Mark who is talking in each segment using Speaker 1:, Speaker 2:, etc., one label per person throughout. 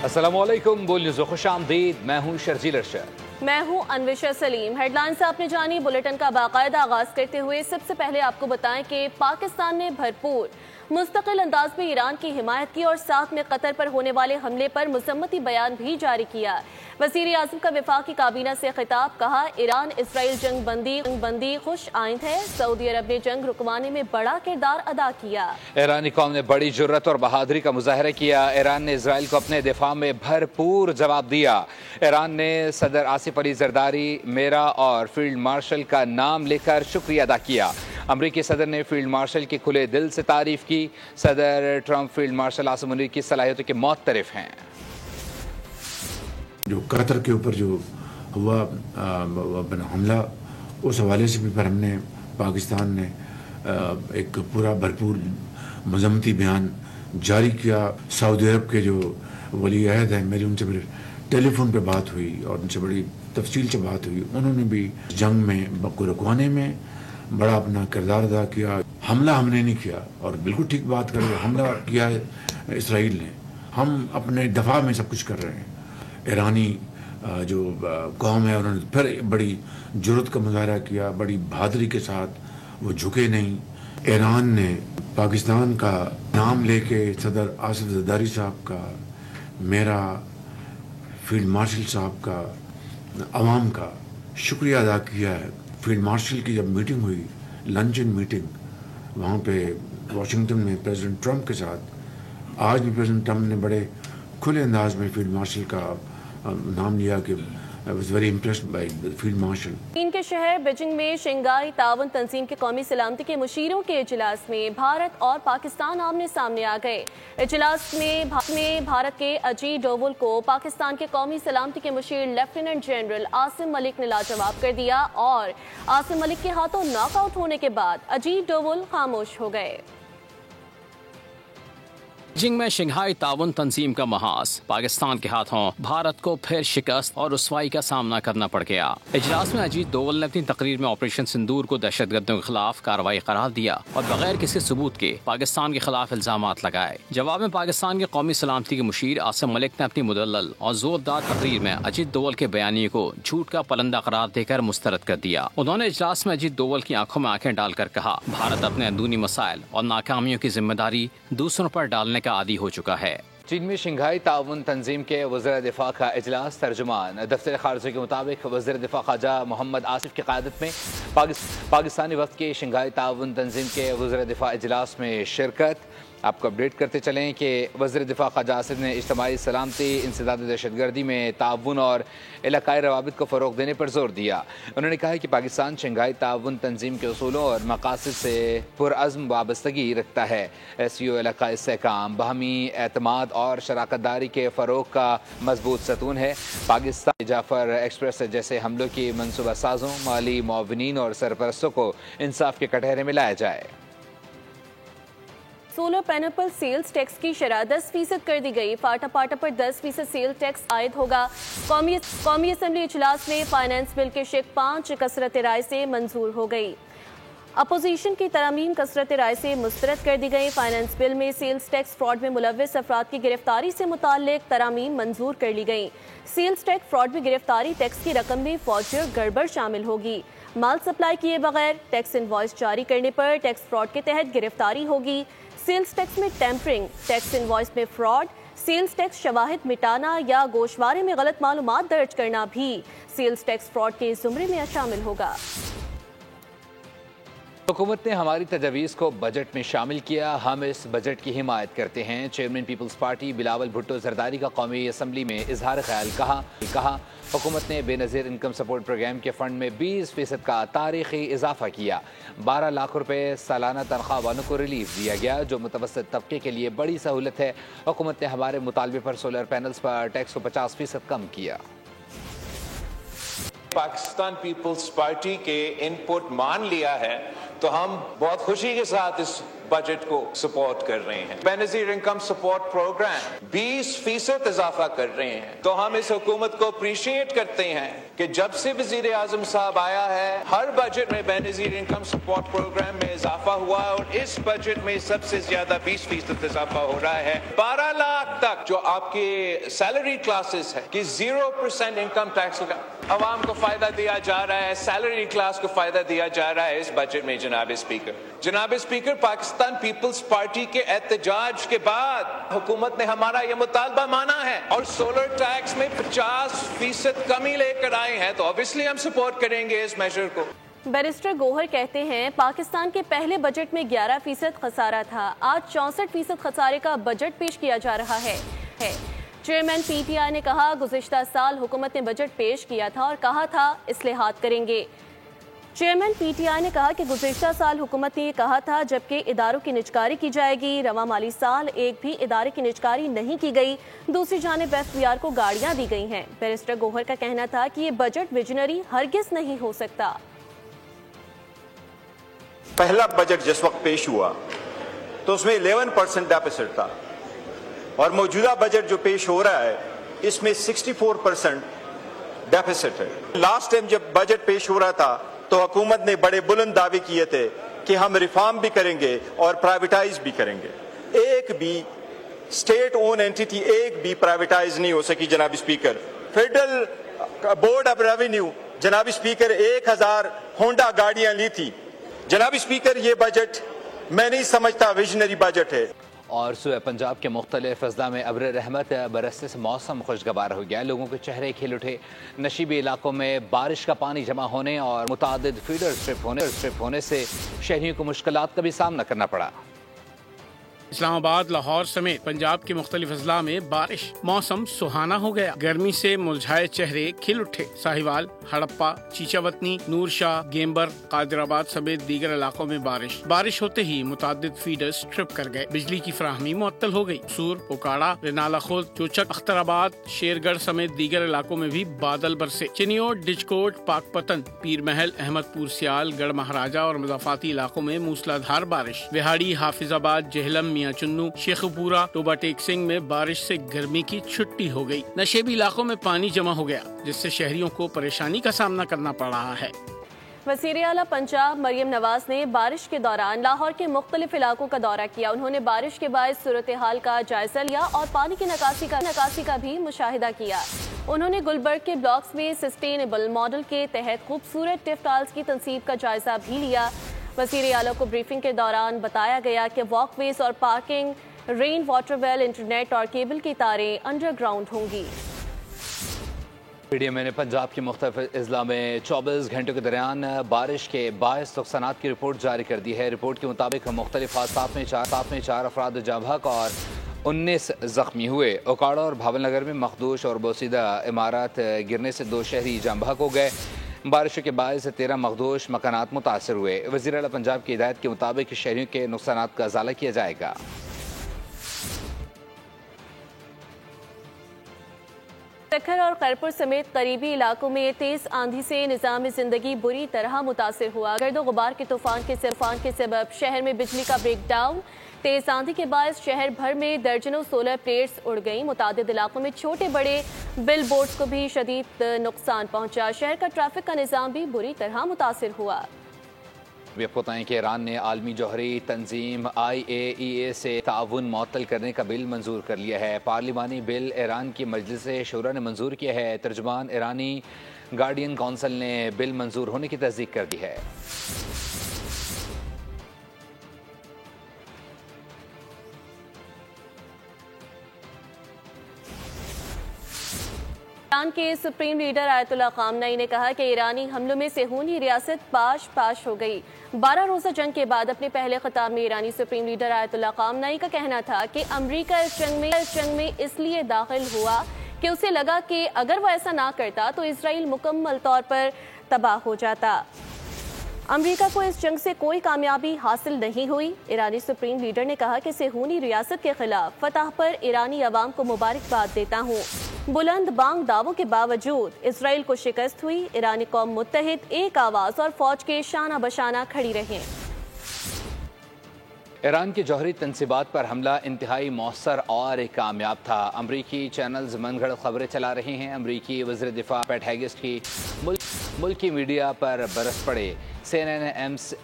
Speaker 1: السلام علیکم، بول نیوز خوش آمدید۔ میں ہوں شرجیل ارشد۔
Speaker 2: میں ہوں انوشا سلیم۔ ہیڈ لائنز آپ نے جانی، بلیٹن کا باقاعدہ آغاز کرتے ہوئے سب سے پہلے آپ کو بتائیں کہ پاکستان نے بھرپور مستقل انداز میں ایران کی حمایت کی اور ساتھ میں قطر پر ہونے والے حملے پر مذمتی بیان بھی جاری کیا۔ وزیر اعظم کا وفاقی کابینہ سے خطاب، کہا ایران اسرائیل جنگ بندی خوش آئند ہے، سعودی عرب نے جنگ رکوانے میں بڑا کردار ادا کیا۔
Speaker 1: ایرانی قوم نے بڑی جرت اور بہادری کا مظاہرہ کیا، ایران نے اسرائیل کو اپنے دفاع میں بھرپور جواب دیا۔ ایران نے صدر آصف علی زرداری، میرا اور فیلڈ مارشل کا نام لے کر شکریہ ادا کیا۔ امریکی صدر نے فیلڈ مارشل کی کھلے دل سے تعریف کی۔ صدر Trump field marshal Asim Munir کی صلاحیتوں کے معترف ہیں۔
Speaker 3: جو قطر کے اوپر جو ہوا حملہ، اس حوالے سے بھی پر ہم نے پاکستان نے ایک پورا بھرپور مذمتی بیان جاری کیا۔ سعودی عرب کے جو ولی عہد ہیں، میری ان سے پھر ٹیلی فون پہ بات ہوئی اور ان سے بڑی تفصیل سے بات ہوئی۔ انہوں نے بھی جنگ میں کو رکوانے میں بڑا اپنا کردار ادا کیا۔ حملہ ہم نے نہیں کیا، اور بالکل ٹھیک بات کر رہے ہیں، حملہ کیا ہے اسرائیل نے، ہم اپنے دفاع میں سب کچھ کر رہے ہیں۔ ایرانی جو قوم ہے انہوں نے پھر بڑی جرت کا مظاہرہ کیا، بڑی بہادری کے ساتھ وہ جھکے نہیں۔ ایران نے پاکستان کا نام لے کے صدر آصف زرداری صاحب کا، میرا، فیلڈ مارشل صاحب کا، عوام کا شکریہ ادا کیا ہے۔ فیلڈ مارشل کی جب میٹنگ ہوئی، لنچن میٹنگ وہاں پہ واشنگٹن میں پریزیڈنٹ ٹرمپ کے ساتھ، آج بھی پریزیڈنٹ ٹرمپ نے بڑے کھلے انداز میں فیلڈ مارشل کا نام لیا کہ I was very impressed by the field marshal۔
Speaker 2: چین کے شہر بیجنگ میں شنگھائی تعاون تنظیم کے قومی سلامتی کے مشیروں کے اجلاس میں بھارت اور پاکستان آمنے سامنے آ گئے۔ اجلاس میں بھارت کے اجیت ڈوول کو پاکستان کے قومی سلامتی کے مشیر لیفٹیننٹ جنرل عاصم ملک نے لاجواب کر دیا، اور عاصم ملک کے ہاتھوں ناک آؤٹ ہونے کے بعد اجیت ڈوول خاموش ہو گئے۔
Speaker 4: بیجنگ میں شنگھائی تعاون تنظیم کا محاذ، پاکستان کے ہاتھوں بھارت کو پھر شکست اور رسوائی کا سامنا کرنا پڑ گیا۔ اجلاس میں اجیت ڈوول نے اپنی تقریر میں آپریشن سندور کو دہشت گردوں کے خلاف کارروائی قرار دیا اور بغیر کسی ثبوت کے پاکستان کے خلاف الزامات لگائے۔ جواب میں پاکستان کے قومی سلامتی کے مشیر عاصم ملک نے اپنی مدلل اور زوردار تقریر میں اجیت ڈوول کے بیانیے کو جھوٹ کا پلندہ قرار دے کر مسترد کر دیا۔ انہوں نے اجلاس میں اجیت ڈوول کی آنکھوں میں آنکھیں ڈال کر کہا، بھارت اپنے اندرونی مسائل اور ناکامیوں کی ذمہ داری دوسروں پر ڈالنے کا عادی ہو چکا ہے۔
Speaker 1: چین میں شنگھائی تعاون تنظیم کے وزراء دفاع کا اجلاس، ترجمان دفتر خارجہ کے مطابق وزیر دفاع خواجہ محمد آصف کی قیادت میں پاکستانی وفد کے شنگھائی تعاون تنظیم کے وزراء دفاع اجلاس میں شرکت۔ آپ کو اپڈیٹ کرتے چلیں کہ وزیر دفاع خواجہ آصف نے اجتماعی سلامتی، انسداد دہشت گردی میں تعاون اور علاقائی روابط کو فروغ دینے پر زور دیا۔ انہوں نے کہا کہ پاکستان شنگھائی تعاون تنظیم کے اصولوں اور مقاصد سے پرعزم وابستگی رکھتا ہے۔ SCO علاقائی استحکام، باہمی اعتماد اور شراکت داری کے فروغ کا مضبوط ستون ہے۔ پاکستان جعفر ایکسپریس جیسے حملوں کی منصوبہ سازوں، مالی معاونین اور سرپرستوں کو انصاف کے کٹہرے میں لایا جائے۔
Speaker 2: سولر پینل پر سیلز ٹیکس کی شرح 10% کر دی گئی، فاٹا پاٹا پر 10% سیلز ٹیکس عائد ہوگا۔ قومی اسمبلی اجلاس میں فائنانس بل کے شق 5 کثرت رائے سے منظور ہو گئی۔ اپوزیشن کی ترامیم کثرت رائے سے مسترد کر دی گئی۔ فائنانس بل میں سیلز ٹیکس فراڈ میں ملوث افراد کی گرفتاری سے متعلق ترامیم منظور کر لی گئی۔ سیلز ٹیکس فراڈ میں گرفتاری ٹیکس کی رقم میں فوجر گڑبڑ شامل ہوگی۔ مال سپلائی کیے بغیر ٹیکس انوائس جاری کرنے پر ٹیکس فراڈ کے تحت گرفتاری ہوگی۔ سیلز ٹیکس میں ٹیمپرنگ، ٹیکس انوائس میں فراڈ، سیلز ٹیکس شواہد مٹانا یا گوشوارے میں غلط معلومات درج کرنا بھی سیلز ٹیکس فراڈ کے زمرے میں شامل ہوگا۔
Speaker 1: حکومت نے ہماری تجاویز کو بجٹ میں شامل کیا، ہم اس بجٹ کی حمایت کرتے ہیں۔ چیئرمین پیپلز پارٹی بلاول بھٹو زرداری کا قومی اسمبلی میں اظہار خیال، کہا حکومت نے بے نظیر انکم سپورٹ پروگرام کے فنڈ میں 20% کا تاریخی اضافہ کیا۔ 12 لاکھ روپے سالانہ تنخواہ والوں کو ریلیف دیا گیا، جو متوسط طبقے کے لیے بڑی سہولت ہے۔ حکومت نے ہمارے مطالبے پر سولر پینلز پر ٹیکس کو 50% کم کیا۔
Speaker 5: پاکستان پیپلز پارٹی کے ان پٹ مان لیا ہے تو ہم بہت خوشی کے ساتھ اس بجٹ کو سپورٹ کر رہے ہیں. بینظیر انکم سپورٹ پروگرام 20% اضافہ کر رہے ہیں. تو ہم اس حکومت کو اپریشیٹ کرتے ہیں کہ جب سے وزیر اعظم صاحب آیا ہے ہر بجٹ میں بینظیر انکم سپورٹ پروگرام میں اضافہ ہوا ہے، اور اس بجٹ میں سب سے زیادہ 20% اضافہ ہو رہا ہے. 12 لاکھ تک جو آپ کے سیلری کلاسز ہے کہ 0% انکم ٹیکس کا عوام کو فائدہ دیا جا رہا ہے، سیلری کلاس کو فائدہ دیا جا رہا ہے اس بجٹ میں. جناب اسپیکر، پاکستان پیپلز پارٹی کے احتجاج کے بعد حکومت نے ہمارا یہ مطالبہ مانا ہے اور سولر ٹیکس میں 50% کمی لے کر آئے ہیں، تو obviously ہم سپورٹ کریں گے اس میجر کو.
Speaker 2: بیرسٹر گوہر کہتے ہیں پاکستان کے پہلے بجٹ میں 11% خسارہ تھا، آج 64% خسارے کا بجٹ پیش کیا جا رہا ہے. چیئرمین پی ٹی آئی نے کہا گزشتہ سال حکومت نے بجٹ پیش کیا تھا اور کہا تھا اصلاحات کریں گے. چیئرمین پی ٹی آئی نے کہا کہ گزشتہ سال حکومت نے یہ کہا تھا جبکہ اداروں کی نجکاری کی جائے گی. رواں مالی سال ایک بھی ادارے کی نجکاری نہیں کی گئی. دوسری جانب ایف بی آر کو گاڑیاں دی گئی ہیں. بیرسٹر گوہر کا کہنا تھا کہ یہ بجٹ ویژنری ہرگز نہیں ہو سکتا.
Speaker 6: پہلا بجٹ جس وقت پیش ہوا تو اس میں 11% ڈیفیسٹ تھا، اور موجودہ بجٹ جو پیش ہو رہا ہے اس میں 64% ڈیفیسٹ ہے. لاسٹ ٹائم جب بجٹ پیش ہو رہا تھا تو حکومت نے بڑے بلند دعوے کیے تھے کہ ہم ریفارم بھی کریں گے اور پرائیویٹائز بھی کریں گے. ایک بھی اسٹیٹ اون اینٹی ایک بھی پرائیویٹائز نہیں ہو سکی جناب speaker. Federal board of revenue جناب اسپیکر 1000 ہونڈا گاڑیاں لی تھی. جناب اسپیکر یہ بجٹ میں نہیں سمجھتا ویژنری بجٹ ہے.
Speaker 1: اور صوبہ پنجاب کے مختلف اضلاع میں ابر رحمت برسنے سے موسم خوشگوار ہو گیا. لوگوں کے چہرے کھل اٹھے. نشیبی علاقوں میں بارش کا پانی جمع ہونے اور متعدد فیڈر اسٹرپ ہونے سے شہریوں کو مشکلات کا بھی سامنا کرنا پڑا.
Speaker 7: اسلام آباد، لاہور سمیت پنجاب کے مختلف اضلاع میں بارش، موسم سہانا ہو گیا. گرمی سے مرجھائے چہرے کھل اٹھے. ساہیوال، ہڑپا، چیچاوتنی، نور شاہ، گیمبر، قادر آباد سمیت دیگر علاقوں میں بارش ہوتے ہی متعدد فیڈرز ٹرپ کر گئے. بجلی کی فراہمی معطل ہو گئی. سور، پوکاڑا، رنالا خود، چوچک، اختر آباد، شیر گڑھ سمیت دیگر علاقوں میں بھی بادل برسے. چنیوٹ، ڈچکوٹ، پاک پتن، پیر محل، احمد پور سیال، گڑھ مہاراجہ اور مضافاتی علاقوں میں موسلادھار بارش. وہاڑی، حافظ آباد، جہلم، میاں چنو، شیخ پورہ، ٹوبا ٹیک سنگھ میں بارش سے گرمی کی چھٹی ہو گئی. نشیبی علاقوں میں پانی جمع ہو گیا جس سے شہریوں کو پریشانی کا سامنا کرنا پڑ رہا ہے.
Speaker 2: وزیر اعلیٰ پنجاب مریم نواز نے بارش کے دوران لاہور کے مختلف علاقوں کا دورہ کیا. انہوں نے بارش کے باعث صورتحال کا جائزہ لیا اور پانی کی نکاسی کا بھی مشاہدہ کیا. انہوں نے گلبرگ کے بلاکس میں سسٹینیبل ماڈل کے تحت خوبصورت ٹف ٹالز کی تنصیب کا جائزہ بھی لیا. وزیر اعلیٰ کو بریفنگ کے دوران بتایا گیا کہ واک ویز اور parking, rain water well, internet اور کیبل کی تاریں انڈر گراؤنڈ ہوں گی.
Speaker 1: پی ڈی ایم نے پنجاب کے مختلف اضلاع میں 24 گھنٹوں کے درمیان بارش کے باعث نقصانات کی رپورٹ جاری کر دی ہے. رپورٹ کے مطابق مختلف حادثات میں 4 افراد جاں بحق اور 19 زخمی ہوئے. اوکاڑا اور بھاول نگر میں مخدوش اور بوسیدہ عمارات گرنے سے 2 شہری جاں بحق ہو گئے. بارشوں کے باعث 13 مخدوش مکانات متاثر ہوئے. وزیر اعلیٰ پنجاب کی ہدایت کے مطابق شہریوں کے نقصانات کا ازالہ کیا جائے گا.
Speaker 2: سکھر اور خیرپور سمیت قریبی علاقوں میں تیز آندھی سے نظام زندگی بری طرح متاثر ہوا. گرد و غبار کے طوفان کے سبب شہر میں بجلی کا بریک ڈاؤن. تیز آندھی کے باعث شہر بھر میں درجنوں سولر پلیٹس اڑ گئیں. متعدد علاقوں میں چھوٹے بڑے بل بورڈز کو بھی شدید نقصان پہنچا. شہر کا ٹریفک کا نظام بھی بری طرح متاثر ہوا.
Speaker 1: آپ کو بتائیں کہ ایران نے عالمی جوہری تنظیم IAEA سے تعاون معطل کرنے کا بل منظور کر لیا ہے. پارلیمانی بل ایران کی مجلس شورا نے منظور کیا ہے. ترجمان ایرانی گارڈین کونسل نے بل منظور ہونے کی تصدیق کر دی ہے.
Speaker 2: ایران کے سپریم لیڈر آیت اللہ خامنئی نے کہا کہ ایرانی حملوں میں صہیونی ریاست پاش ہو گئی. 12 روزہ جنگ کے بعد اپنے پہلے خطاب میں ایرانی سپریم لیڈر آیت اللہ خامنئی کا کہنا تھا کہ امریکہ اس جنگ میں اس لیے داخل ہوا کہ اسے لگا کہ اگر وہ ایسا نہ کرتا تو اسرائیل مکمل طور پر تباہ ہو جاتا. امریکہ کو اس جنگ سے کوئی کامیابی حاصل نہیں ہوئی. ایرانی سپریم لیڈر نے کہا کہ صہیونی ریاست کے خلاف فتح پر ایرانی عوام کو مبارکباد دیتا ہوں. بلند بانگ دعووں کے باوجود اسرائیل کو شکست ہوئی. ایرانی قوم متحد، ایک آواز اور فوج کے شانہ بشانہ کھڑی رہیں.
Speaker 1: ایران کی جوہری تنصیبات پر حملہ انتہائی مؤثر اور کامیاب تھا. امریکی چینلز من گھڑت خبریں چلا رہے ہیں. امریکی وزیر دفاع پیٹ ہیگسٹ کی ملکی میڈیا پر برس پڑے. CNN,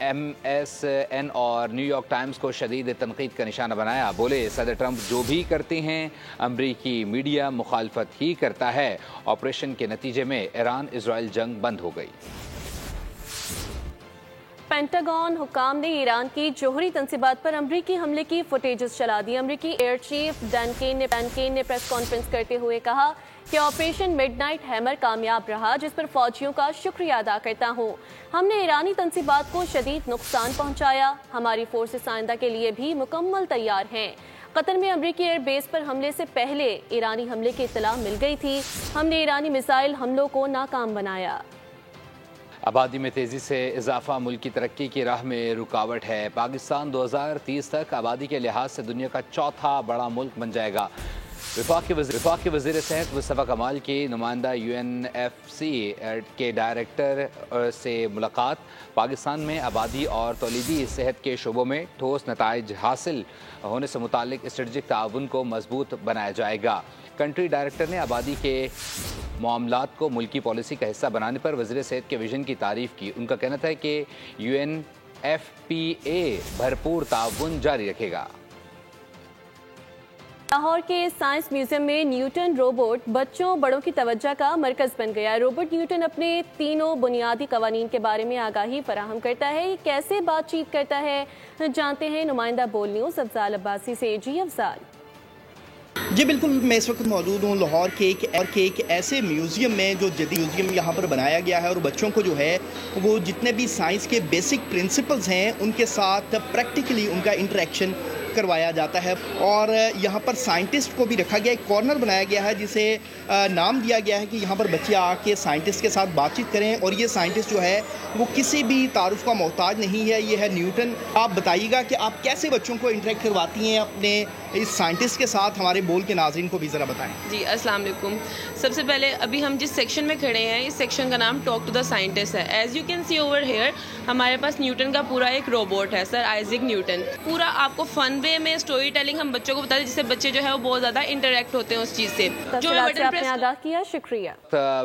Speaker 1: MSN اور نیو یارک ٹائمز کو شدید تنقید کا نشانہ بنایا. بولے صدر ٹرمپ جو بھی کرتے ہیں امریکی میڈیا مخالفت ہی کرتا ہے. آپریشن کے نتیجے میں ایران اسرائیل جنگ بند ہو گئی.
Speaker 2: پینٹاگون حکام نے ایران کی جوہری تنصیبات پر امریکی حملے کی فوٹیجز چلا دی. امریکی ایئر چیف ڈن کین نے پریس کانفرنس کرتے ہوئے کہا کہ آپریشن مڈ نائٹ ہیمر کامیاب رہا، جس پر فوجیوں کا شکریہ ادا کرتا ہوں. ہم نے ایرانی تنصیبات کو شدید نقصان پہنچایا. ہماری فورسز آئندہ کے لیے بھی مکمل تیار ہیں. قطر میں امریکی ایئر بیس پر حملے سے پہلے ایرانی حملے کی اطلاع مل گئی تھی. ہم نے ایرانی میزائل حملوں کو ناکام بنایا.
Speaker 1: آبادی میں تیزی سے اضافہ ملک کی ترقی کی راہ میں رکاوٹ ہے. پاکستان 2030 تک آبادی کے لحاظ سے دنیا کا چوتھا بڑا ملک بن جائے گا. وفاقی وزیر صحت مصطفیٰ کمال کی نمائندہ UNFC کے ڈائریکٹر سے ملاقات. پاکستان میں آبادی اور تولیدی صحت کے شعبوں میں ٹھوس نتائج حاصل ہونے سے متعلق اسٹریٹجک تعاون کو مضبوط بنایا جائے گا. کنٹری ڈائریکٹر نے آبادی کے معاملات کو ملکی پالیسی کا حصہ بنانے پر وزیر صحت کے ویژن کی تعریف کی. ان کا کہنا تھا کہ UNFPA بھرپور تعاون جاری رکھے گا.
Speaker 2: لاہور کے سائنس میوزیم میں نیوٹن روبوٹ بچوں بڑوں کی توجہ کا مرکز بن گیا. روبوٹ نیوٹن اپنے تینوں بنیادی قوانین کے بارے میں آگاہی فراہم کرتا ہے. یہ کیسے بات چیت کرتا ہے جانتے ہیں نمائندہ بول نیوز افضال عباسی سے. جی افضال.
Speaker 8: جی بالکل، میں اس وقت موجود ہوں لاہور کے ایک ایسے میوزیم میں جو جدید میوزیم یہاں پر بنایا گیا ہے، اور بچوں کو جو ہے وہ جتنے بھی سائنس کے بیسک پرنسپلز ہیں ان کے ساتھ پریکٹیکلی ان کا انٹریکشن کروایا جاتا ہے. اور یہاں پر سائنٹسٹ کو بھی رکھا گیا، ایک کارنر بنایا گیا ہے جسے نام دیا گیا ہے کہ یہاں پر بچے آ کے سائنٹسٹ کے ساتھ بات چیت کریں. اور یہ سائنٹسٹ جو ہے وہ کسی بھی تعارف کا محتاج نہیں ہے، یہ ہے نیوٹن. آپ بتائیے گا کہ آپ کیسے بچوں کو انٹریکٹ کرواتی ہیں اپنے اس سائنٹسٹ کے ساتھ؟ ہمارے بول کے ناظرین کو بھی ذرا بتائیں.
Speaker 9: جی السلام علیکم. سب سے پہلے ابھی ہم جس سیکشن میں کھڑے ہیں اس سیکشن کا نام ٹاک ٹو دا سائنٹسٹ ہے. As you can see over here ہمارے پاس نیوٹن کا پورا ایک روبوٹ ہے، سر آئزک نیوٹن. پورا آپ کو فن وے میں اسٹوری ٹیلنگ ہم بچوں کو بتا دیں، جس سے بچے جو ہے وہ بہت زیادہ انٹریکٹ ہوتے ہیں اس چیز سے. جو
Speaker 2: آپ نے آگاہ کیا، شکریہ.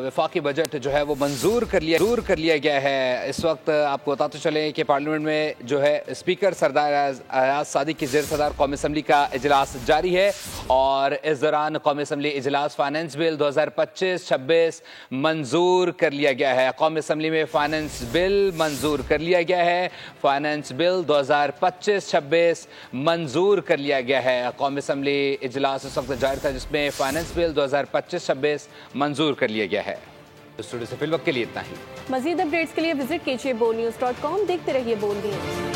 Speaker 1: وفاقی بجٹ جو ہے وہ منظور کر لیا گیا ہے. اس وقت آپ کو بتاتے چلیں کہ پارلیمنٹ میں جو ہے اسپیکر سردار ایاز صادق کی زیر صدر قومی اسمبلی کا اجلاس جاری ہے، اور اس دوران قومی اسمبلی اجلاس فائنانس بل 2025-26 منظور کر لیا گیا ہے. قومی اسمبلی میں فائنانس بل منظور کر لیا گیا ہے. فائنانس بل 2025-26 منظور کر لیا گیا ہے. قومی اسمبلی اجلاس اس وقت جاری تھا جس میں فائنانس بل 2025-26 منظور کر لیا گیا ہے. اسٹوڈیو سے فی الوقت کے لیے اتنا ہی.
Speaker 2: مزید اپڈیٹس کے لیے وزٹ کیجیے bolnews.com. دیکھتے رہیے بول نیوز.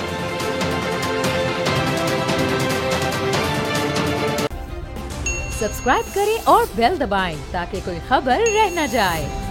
Speaker 10: سبسکرائب کریں اور بیل دبائیں تاکہ کوئی خبر رہ نہ جائے.